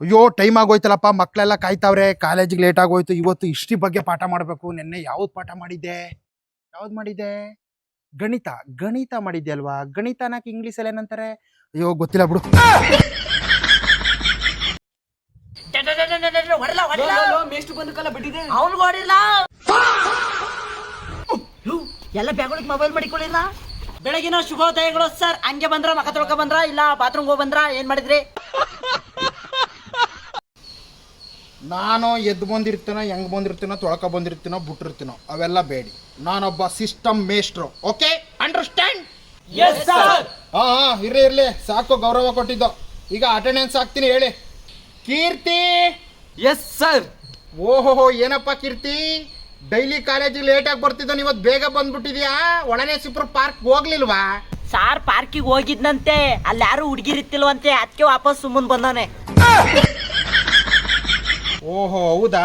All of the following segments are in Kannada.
ಅಯ್ಯೋ ಟೈಮ್ ಆಗೋಯ್ತಲ್ಲಪ್ಪ, ಮಕ್ಕಳೆಲ್ಲ ಕಾಯ್ತಾವ್ರೆ, ಕಾಲೇಜಿಗೆ ಲೇಟ್ ಆಗೋಯ್ತು. ಇವತ್ತು ಹಿಸ್ಟ್ರಿ ಬಗ್ಗೆ ಪಾಠ ಮಾಡಬೇಕು. ನಿನ್ನೆ ಯಾವ್ದು ಪಾಠ ಮಾಡಿದ್ದೆ? ಗಣಿತ. ಗಣಿತ ಮಾಡಿದ್ದೆ ಅಲ್ವಾ? ಗಣಿತ ಅನ್ನಕ್ಕೆ ಇಂಗ್ಲೀಷಲ್ಲಿ ಏನಂತಾರೆ? ಅಯ್ಯೋ ಗೊತ್ತಿಲ್ಲ ಬಿಡು. ಎಲ್ಲ ಬ್ಯಾಗ್ ಮೊಬೈಲ್ ಮಾಡಿಕೊಳ್ಳಿಲ್ಲ. ಬೆಳಗಿನ ಶುಭೋದಯಗಳು ಸರ್. ಹಂಗೆ ಬಂದ್ರ ಮಕ ತೊಳ್ಕ ಬಂದ್ರ ಇಲ್ಲ ಬಾತ್ರೂಮ್ ಹೋಗಿ ಬಂದ್ರ ಏನ್ ಮಾಡಿದ್ರಿ? ನಾನು ಎದ್ದು ಬಂದಿರ್ತೀನೋ, ಹೆಂಗ್ ಬಂದಿರ್ತೀನೋ, ತೊಳ್ಕ ಬಂದಿರ್ತೀನೋ, ಬಿಟ್ಟಿರ್ತೀನೋ ಅವೆಲ್ಲ ಬೇಡಿ. ನಾನೊಬ್ಬ ಸಿಸ್ಟಮ್ ಮೇಸ್ಟ್ರು. Okay, understand? ಹಾ ಇರ್ಲಿ ಸಾಕು, ಗೌರವ ಕೊಟ್ಟಿದ್ದು. ಈಗ ಅಟೆಂಡೆನ್ಸ್ ಹಾಕ್ತೀನಿ, ಹೇಳಿ. ಕೀರ್ತಿ. Yes sir. ಓಹೋ, ಏನಪ್ಪ ಕೀರ್ತಿ, ಡೈಲಿ ಕಾಲೇಜಿಗೆ ಲೇಟಾಗಿ ಬರ್ತಿದ್ದ, ಇವತ್ತು ಬೇಗ ಬಂದ್ಬಿಟ್ಟಿದ್ಯಾ? ಒಳನೇ ಸಿಪ್ರ ಪಾರ್ಕ್ ಹೋಗ್ಲಿಲ್ವಾ? ಸಾರ್ ಪಾರ್ಕಿಗೆ ಹೋಗಿದ್ನಂತೆ, ಅಲ್ಲಿ ಯಾರು ಹುಡುಗಿರಿತ್ತಿಲ್ವಂತೆ, ಅದಕ್ಕೆ ವಾಪಸ್ ಸುಮ್ಮನ್ ಬಂದಾನೆ. ಓಹೋ ಹೌದಾ,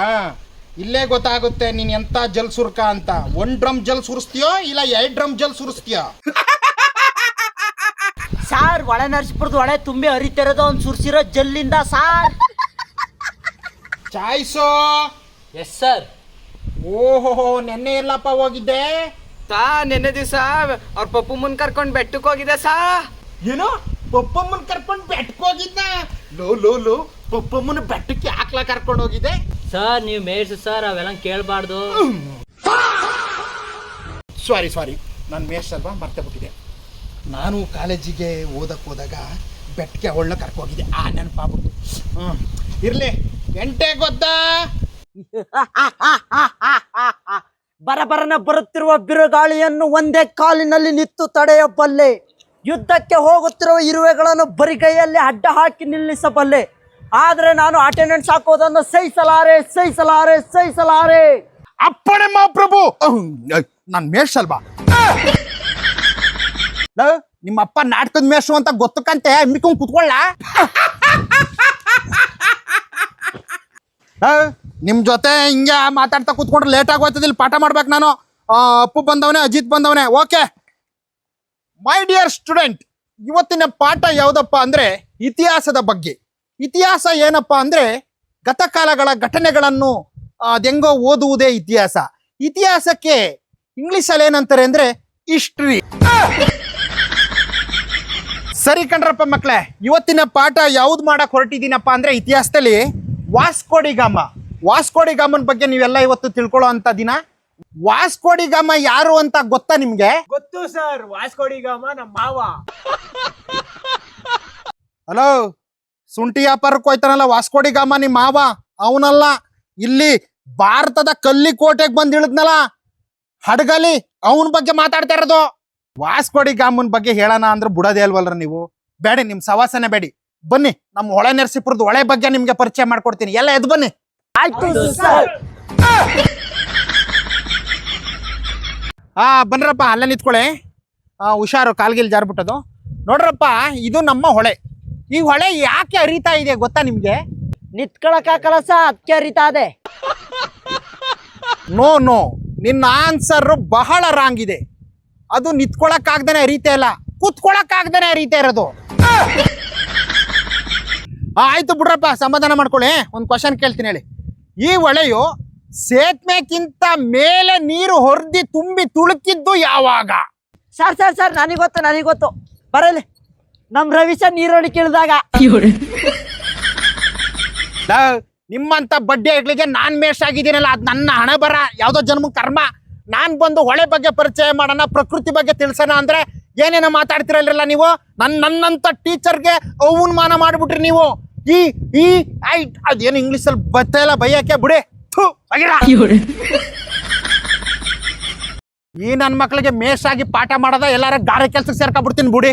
ಇಲ್ಲೇ ಗೊತ್ತಾಗುತ್ತೆ ನೀನ್ ಎಂತ ಜಲ್ ಸುರ್ಕ ಅಂತ. 1 ಡ್ರಮ್ ಜಲ್ ಸುರಿಸ್ತೀಯೋ ಇಲ್ಲ 2 ಡ್ರಮ್ ಜಲ್ ಸುರಿಸ್ತೀಯೋ? ಸಾರ್ ಒಳ ನರಸೀಪುರದ ಒಳೆ ತುಂಬಿ ಹರಿತಿರೋದು ಅವ್ನು ಸುರ್ಸಿರೋ ಜಲ್ಲಿಂದ ಸಾರ್. ಚಾಯ್ಸೋ. Yes sir. ಓಹೋ, ನೆನ್ನೆ ಎಲ್ಲಪ್ಪ ಹೋಗಿದ್ದೆ? ನೆನ್ನೆ ದಿವಸ ಅವ್ರ ಪಪ್ಪು ಮುನ್ ಕರ್ಕೊಂಡ್ ಬೆಟ್ಟಕ್ಕೆ ಹೋಗಿದ್ದೆ ಸಾ. ಏನೋ ಪಪ್ಪಮ್ಮನ್ ಕರ್ಕೊಂಡು ಬೆಟ್ಟಕ್ಕೆ ಹೋಗಿದ್ದ? ಲೋ ಪಪ್ಪಮ್ಮನ ಬೆಟ್ಟಕ್ಕೆ ಯಾಕ್ಲ ಕರ್ಕೊಂಡು ಹೋಗಿದ್ದೆ? ಸರ್ ನೀವು ಮೇಡ್ಸು ಸರ್, ಅವೆಲ್ಲ ಕೇಳಬಾರ್ದು. ಸಾರಿ, ನಾನು ಮೇಷ್ಟ್ ಅಲ್ವಾ, ಮರ್ತೆ ಬಿಟ್ಟಿದೆ. ನಾನು ಕಾಲೇಜಿಗೆ ಓದಕ್ಕೆ ಹೋದಾಗ ಬೆಟ್ಟಕ್ಕೆ ಅವಳನ್ನ ಕರ್ಕೋಗಿದ್ದೆ. ನೆನಪಾಗ್ಬಿಟ್ಟು. ಇರ್ಲಿ, ಎಂಟೆ ಗೊತ್ತಾ? ಬರಬರನ ಬರುತ್ತಿರುವ ಬಿರುಗಾಳಿಯನ್ನು ಒಂದೇ ಕಾಲಿನಲ್ಲಿ ನಿತ್ತು ತಡೆಯಬಲ್ಲೆ. ಯುದ್ಧಕ್ಕೆ ಹೋಗುತ್ತಿರುವ ಇರುವೆಗಳನ್ನು ಬರಿಗೈಯಲ್ಲಿ ಅಡ್ಡ ಹಾಕಿ ನಿಲ್ಲಿಸಬಲ್ಲೆ. ಆದ್ರೆ ನಾನು ಅಟೆಂಡೆನ್ಸ್ ಹಾಕೋದನ್ನು ಸಹಿಸಲಾರೆ. ಅಪ್ಪಣೆ ಮಹಾಪ್ರಭು. ನಾನು ಮೇಷ್ ಅಲ್ವಾ? ನಿಮ್ಮ ಅಪ್ಪ ನಾಟಕದ ಮೇಷು ಅಂತ ಗೊತ್ತಕ್ಕಂತೆ ಮಿಕ್ಕೊಂಡ್ ಕುತ್ಕೊಳ್ಳ. ನಿಮ್ ಜೊತೆ ಹಿಂಗೆ ಮಾತಾಡ್ತಾ ಕೂತ್ಕೊಂಡ್ರೆ ಲೇಟ್ ಆಗೋಯ್ತದ. ಇಲ್ಲಿ ಪಾಠ ಮಾಡ್ಬೇಕು ನಾನು. ಅಪ್ಪು ಬಂದವನೇ, ಅಜಿತ್ ಬಂದವನೇ. ಓಕೆ ಮೈ ಡಿಯರ್ ಸ್ಟೂಡೆಂಟ್, ಇವತ್ತಿನ ಪಾಠ ಯಾವುದಪ್ಪ ಅಂದ್ರೆ ಇತಿಹಾಸದ ಬಗ್ಗೆ. ಇತಿಹಾಸ ಏನಪ್ಪ ಅಂದ್ರೆ ಗತಕಾಲಗಳ ಘಟನೆಗಳನ್ನು ಅದೆಂಗೋ ಓದುವುದೇ ಇತಿಹಾಸ. ಇತಿಹಾಸಕ್ಕೆ ಇಂಗ್ಲಿಷಲ್ಲಿ ಏನಂತಾರೆ ಅಂದ್ರೆ ಹಿಸ್ಟ್ರಿ. ಸರಿ ಕಣ್ರಪ್ಪ ಮಕ್ಕಳೇ, ಇವತ್ತಿನ ಪಾಠ ಯಾವ್ದು ಮಾಡಕ್ ಹೊರಟಿದ್ದೀನಪ್ಪ ಅಂದ್ರೆ ಇತಿಹಾಸದಲ್ಲಿ ವಾಸ್ಕೋಡಿಗಾಮನ್ ಬಗ್ಗೆ ನೀವೆಲ್ಲ ಇವತ್ತು ತಿಳ್ಕೊಳ್ಳೋ ಅಂತ ದಿನ. ವಾಸ್ಕೋಡಿಗಾಮ ಯಾರು ಅಂತ ಗೊತ್ತಾ ನಿಮ್ಗೆ? ಗೊತ್ತು ಸರ್, ವಾಸ್ಕೋಡಿಗಾಮ ನಮ್ಮ ಮಾವ. ಹಲೋ, ಶುಂಠಿ ವ್ಯಾಪಾರಕ್ಕೆ ಹೋಯ್ತಾನಲ್ಲ ವಾಸ್ಕೋಡಿಗಾಮ ನಿಮ್ಮ ಮಾವ, ಅವನಲ್ಲ. ಇಲ್ಲಿ ಭಾರತದ ಕಲ್ಲಿಕೋಟೆಗೆ ಬಂದು ಇಳಿದ್ನಲ್ಲ ಹಡಗಲಿ, ಅವನ ಬಗ್ಗೆ ಮಾತಾಡ್ತಾ ಇರೋದು. ವಾಸ್ಕೋಡಿಗಾಮನ್ ಬಗ್ಗೆ ಹೇಳೋಣ ಅಂದ್ರೆ ಬಿಡೋದೇ ಅಲ್ವಲ್ರ ನೀವು. ಬೇಡಿ, ನಿಮ್ ಸವಾಸನೆ ಬೇಡಿ. ಬನ್ನಿ, ನಮ್ಮ ಹೊಳೆ ನರಸೀಪುರದ ಹೊಳೆ ಬಗ್ಗೆ ನಿಮ್ಗೆ ಪರಿಚಯ ಮಾಡ್ಕೊಡ್ತೀನಿ. ಎಲ್ಲ ಎದ್ದು ಬನ್ನಿ. ಆಯ್ತು ಸರ್. ಬನ್ರಪ್ಪ, ಅಲ್ಲೇ ನಿಂತ್ಕೊಳ್ಳಿ. ಹುಷಾರು, ಕಾಲ್ಗಿಲ್ ಜಾರ್ಬಿಟ್ಟದು. ನೋಡ್ರಪ್ಪ, ಇದು ನಮ್ಮ ಹೊಳೆ. ಈ ಹೊಳೆ ಯಾಕೆ ಹರಿತಾ ಇದೆ ಗೊತ್ತಾ ನಿಮ್ಗೆ? ನಿತ್ಕೊಳಕಾಗಲ್ಲ ಸ, ಅದಕ್ಕೆ ಹರಿತಾ ಇದೆ. ನೋ, ನಿನ್ನ ಆನ್ಸರ್ ಬಹಳ ರಾಂಗ್ ಇದೆ. ಅದು ನಿಂತ್ಕೊಳಕ್ಕಾಗ್ದೇನೆ ಹರಿತಾ ಇಲ್ಲ, ಕೂತ್ಕೊಳಕ್ಕಾಗ್ದೇನೆ ಹರಿತಾ ಇರೋದು. ಆಯ್ತು ಬಿಡ್ರಪ್ಪ, ಸಮಾಧಾನ ಮಾಡ್ಕೊಳ್ಳಿ. ಒಂದು ಕ್ವಶನ್ ಕೇಳ್ತೀನಿ, ಹೇಳಿ. ಈ ಹೊಳೆಯು ಸೇತುವೆಕ್ಕಿಂತ ಮೇಲೆ ನೀರು ಹೊರದಿ ತುಂಬಿ ತುಳುಕಿದ್ದು ಯಾವಾಗ? ಸರ್ ನನಗೊತ್ತು. ಬರಲಿ, ನಮ್ ರವಿಶ ನೀರೊಳಗೆ ಕೇಳಿದಾಗ. ನಿಮ್ಮಂತ ಬಡ್ಡಿ ಆಗ್ಲಿಗೆ ನಾನ್ ಮೇಷ್ ಆಗಿದ್ದೀನಲ್ಲ, ಅದ್ ನನ್ನ ಹಣೆ ಬರ, ಯಾವ್ದೋ ಜನ್ಮ ಕರ್ಮ. ನಾನ್ ಬಂದು ಹೊಳೆ ಬಗ್ಗೆ ಪರಿಚಯ ಮಾಡೋಣ, ಪ್ರಕೃತಿ ಬಗ್ಗೆ ತಿಳ್ಸೋಣ ಅಂದ್ರೆ ಏನೇನೋ ಮಾತಾಡ್ತಿರಲ್ರಲ್ಲ ನೀವು. ನನ್ನಂತ ಟೀಚರ್ಗೆ ಅವಮಾನ ಮಾಡ್ಬಿಟ್ರಿ ನೀವು. ಅದೇನು ಇಂಗ್ಲಿಷಲ್ಲಿ ಬತ್ತ ಇಲ್ಲ ಬೈಯಕ್ಕೆ ಬಿಡಿ. ಈ ನನ್ನ ಮಕ್ಳಿಗೆ ಮೇಷ್ ಆಗಿ ಪಾಠ ಮಾಡದ, ಎಲ್ಲಾರ ಗಾರೆ ಕೆಲ್ಸಕ್ಕೆ ಸೇರ್ಕೊಂಡ್ಬಿಡ್ತೀನಿ ಬಿಡಿ.